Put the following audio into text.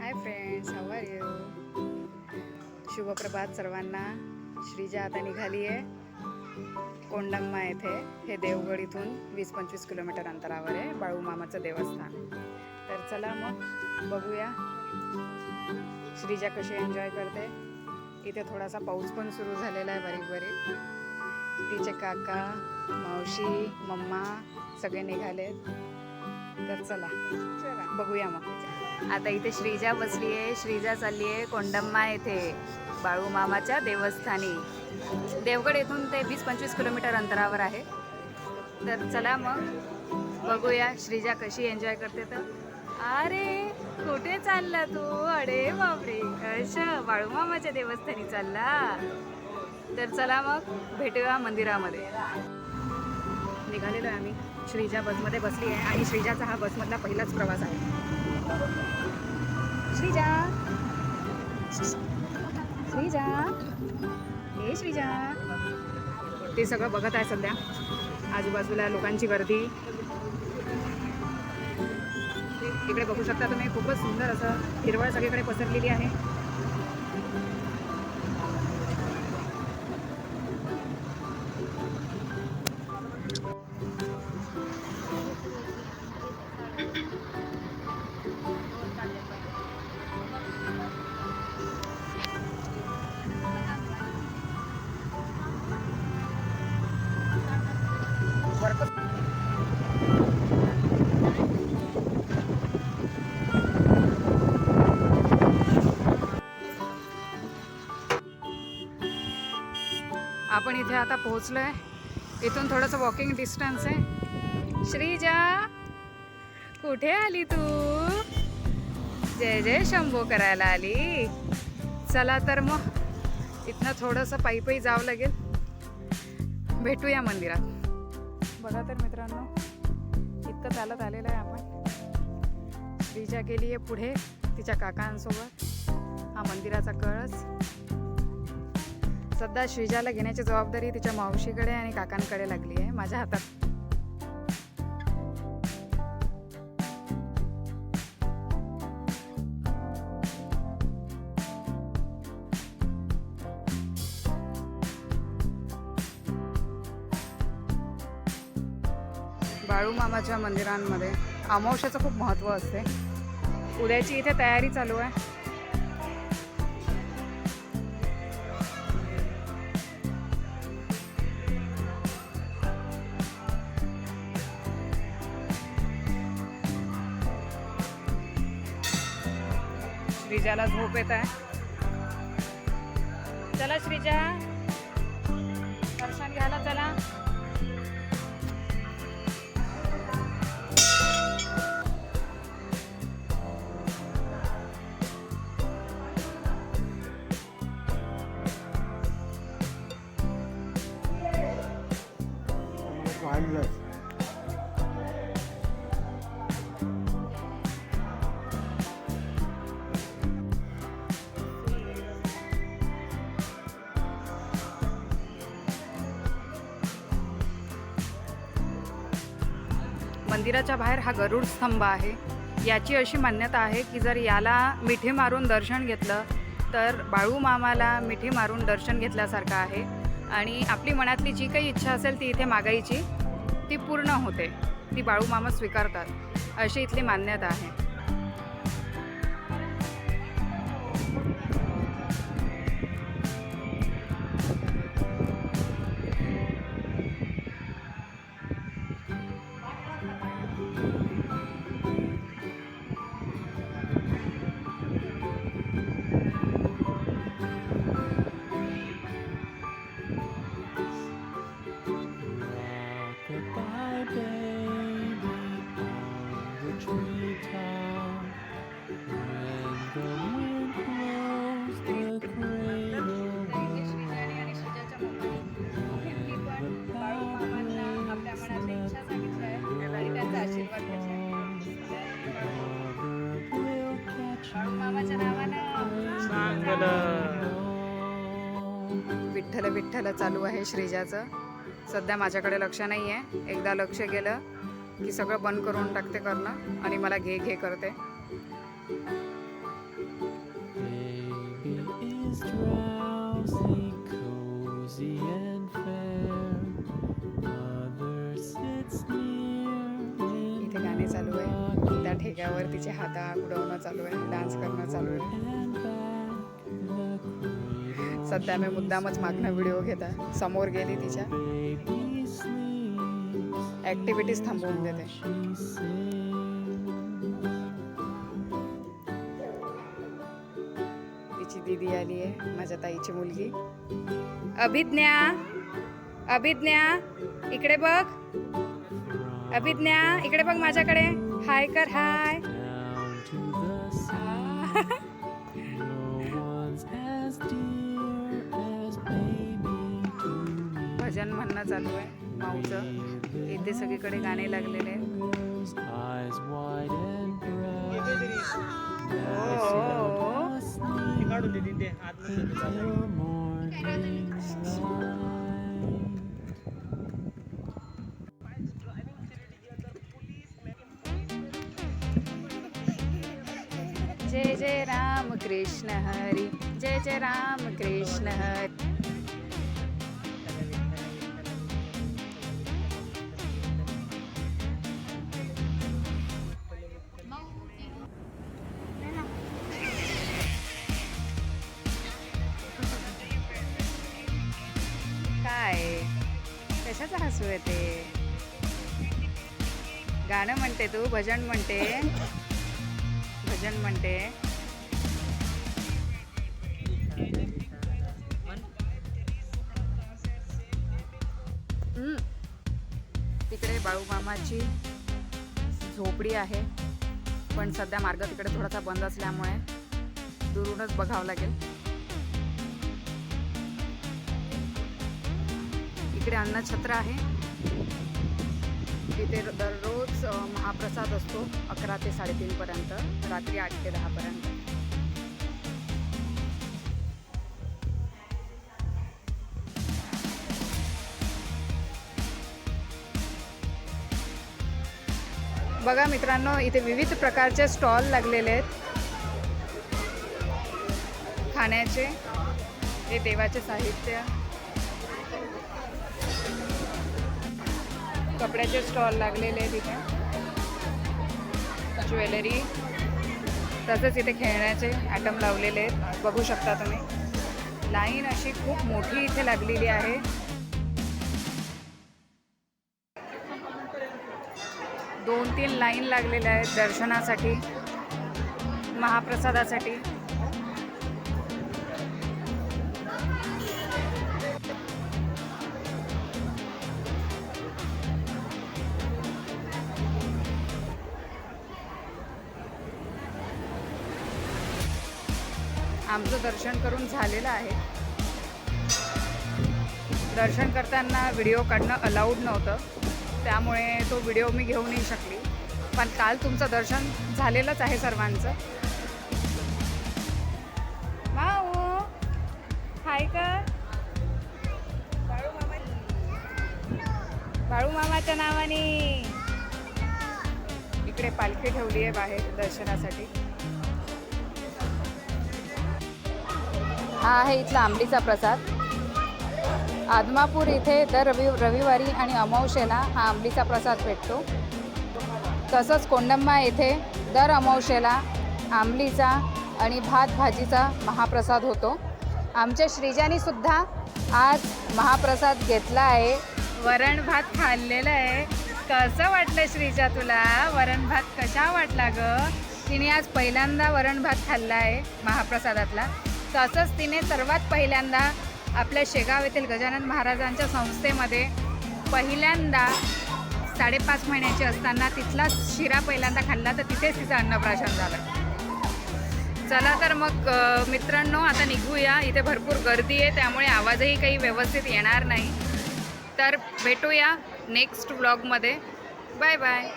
High friends, how are you? शुभप्रभात सर्वांना. श्रीजा आता निघाली आहे कोंडम्मा येथे. हे देवगड इथून 20-25 किलोमीटर अंतरावर आहे बाळूमामाचं देवस्थान. तर चला मग बघूया श्रीजा कशी एन्जॉय करते. इथे थोडासा पाऊस पण सुरू झालेला आहे बारीक बारीक. तिचे काका, मावशी, मम्मा सगळे निघालेत. तर चला बघूया मग. आता इथे श्रीजा बसली आहे. श्रीजा चालली आहे कोंडम्मा येथे बाळूमामाच्या देवस्थानी. देवगड येथून ते 20-25 किलोमीटर अंतरावर आहे. तर चला मग बघूया श्रीजा कशी एन्जॉय करते. तर अरे कुठे चालला तू? अरे बापरे, अच्छा बाळूमामाच्या देवस्थानी चालला. तर चला मग भेटूया मंदिरामध्ये. निघालेलो आहे आम्ही. श्रीजा बसमध्ये बसली आहे आणि श्रीजाचा हा बसमधला पहिलाच प्रवास आहे. श्रीजा, श्रीजा, हे श्रीजा. ते सगळं बघत आहे सध्या. आजूबाजूला लोकांची गर्दी. इकडे बघू शकता तुम्ही, खूपच सुंदर असं हिरवळ सगळीकडे पसरलेली आहे. आपण इथे आता पोहोचलोय. इथून थोडंसं वॉकिंग डिस्टन्स आहे. श्रीजा कुठे आली तू? जय जय शंभो करायला आली. चला तर मग इथनं थोडंसं पायी पायी जावं लागेल. भेटूया मंदिरात. बघा तर मित्रांनो, इतकं चालत आलेलं आहे आपण. श्रीजा गेली आहे पुढे तिच्या काकांसोबत. हा मंदिराचा कळस. सध्या श्रीजाला घेण्याची जबाबदारी तिच्या मावशीकडे आणि काकांकडे लागली आहे, माझ्या हातात. बाळूमामाच्या मंदिरांमध्ये अमावस्येचं खूप महत्त्व असते. उद्याची इथे तयारी चालू आहे. श्रीजाला झोप येत आहे. चला श्रीजा, दर्शन घ्यायला चला. मंदिराच्या बाहेर हा गरुड स्तंभ आहे. याची अशी मान्यता आहे की जर याला मिठी मारून दर्शन घेतलं तर बाळूमामाला मिठी मारून दर्शन घेतल्यासारखं आहे आणि आपली मनातली जी काही इच्छा असेल ती इथे मागायची, ती पूर्ण होते. ती बाळूमामा स्वीकारतात, अशी इथली मान्यता आहे. विठ्ठल विठ्ठल चालू आहे श्रीजाचं. सध्या माझ्याकडे लक्ष नाही आहे. एकदा लक्ष गेलं की सगळं बंद करून टाकते करणं आणि मला घे घे करते. इथे गाणे चालू आहे, त्या ठेक्यावर तिचे हात उडवणं चालू आहे, डान्स करणं चालू आहे. सध्या मी मुद्दामच मागणं व्हिडिओ घेता समोर गेली, तिच्या ऍक्टिव्हिटीज थांबवून देते. तिची दीदी आली आहे, माझ्या ताईची मुलगी. अभिज्ञा, अभिज्ञा इकडे बघ. अभिज्ञा इकडे बघ माझ्याकडे. हाय कर, हाय. भजन म्हणणं चालू आहे माऊचं. इथे सगळीकडे गाणे लागलेले आहेत. जय जय राम कृष्ण हरी, जय जय राम कृष्ण हरी. काय कशाचं हसू येते? गाणं म्हणते तू, भजन म्हणते, भजन म्हणते. तिकडे बाळूमामाची झोपडी आहे, पण सध्या मार्ग तिकडे थोडासा बंद असल्यामुळे दुरूनच बघावं लागेल. इकडे अन्नछत्र आहे. तिथे दररोज महाप्रसाद असतो 11 ते 3:30 पर्यंत, रात्री 8 ते 10 पर्यंत. बघा मित्रांनो, इथे विविध प्रकारचे स्टॉल लागलेले आहेत खाण्याचे. हे देवाचे साहित्य, कपड्याचे स्टॉल लागलेले आहेत इथे, ज्वेलरी, तसेच इथे खेळण्याचे आयटम लावलेले आहेत. बघू शकता तुम्ही, लाईन अशी खूप मोठी इथे लागलेली आहे. दोन तीन लाईन लागलेल्या आहेत दर्शनासाठी, महाप्रसादासाठी. आमचं दर्शन करून झालेलं आहे. दर्शन करताना व्हिडिओ काढणं अलाउड नव्हतं, त्यामुळे तो व्हिडिओ मी घेऊ नाही शकली. पण काल तुमचं दर्शन झालेलंच आहे सर्वांचं. माऊ हाय कर. बाळूमामाच्या नावाने इकडे पालखी ठेवली आहे बाहेर दर्शनासाठी. हा आहे इथला आंबलीचा प्रसाद. आदमापूर इथे दर रविवारी आणि अमावस्येला हा आंबलीचा प्रसाद भेटतो. तसंच कोंडम्मा येथे दर अमावस्येला आंबलीचा आणि भात भाजीचा महाप्रसाद होतो. आमच्या श्रीजानीसुद्धा आज महाप्रसाद घेतला आहे, वरण भात खाल्लेलं आहे. कसं वाटलं श्रीजा तुला? वरण भात कशा वाटला गं? तिने आज पहिल्यांदा वरण भात खाल्ला आहे महाप्रसादातला. तसंच तिने सर्वात पहिल्यांदा आपल्या शेगाव येथील गजानन महाराजांच्या संस्थेमध्ये पहिल्यांदा 5.5 महिन्याची असताना तिथला शिरा पहिल्यांदा खाल्ला, तर तिथेच तिचं अन्नप्राशन झालं. चला तर मग मित्रांनो, आता निघूया. इथे भरपूर गर्दी आहे, त्यामुळे आवाजही काही व्यवस्थित येणार नाही. तर भेटूया नेक्स्ट व्लॉगमध्ये. Bye bye.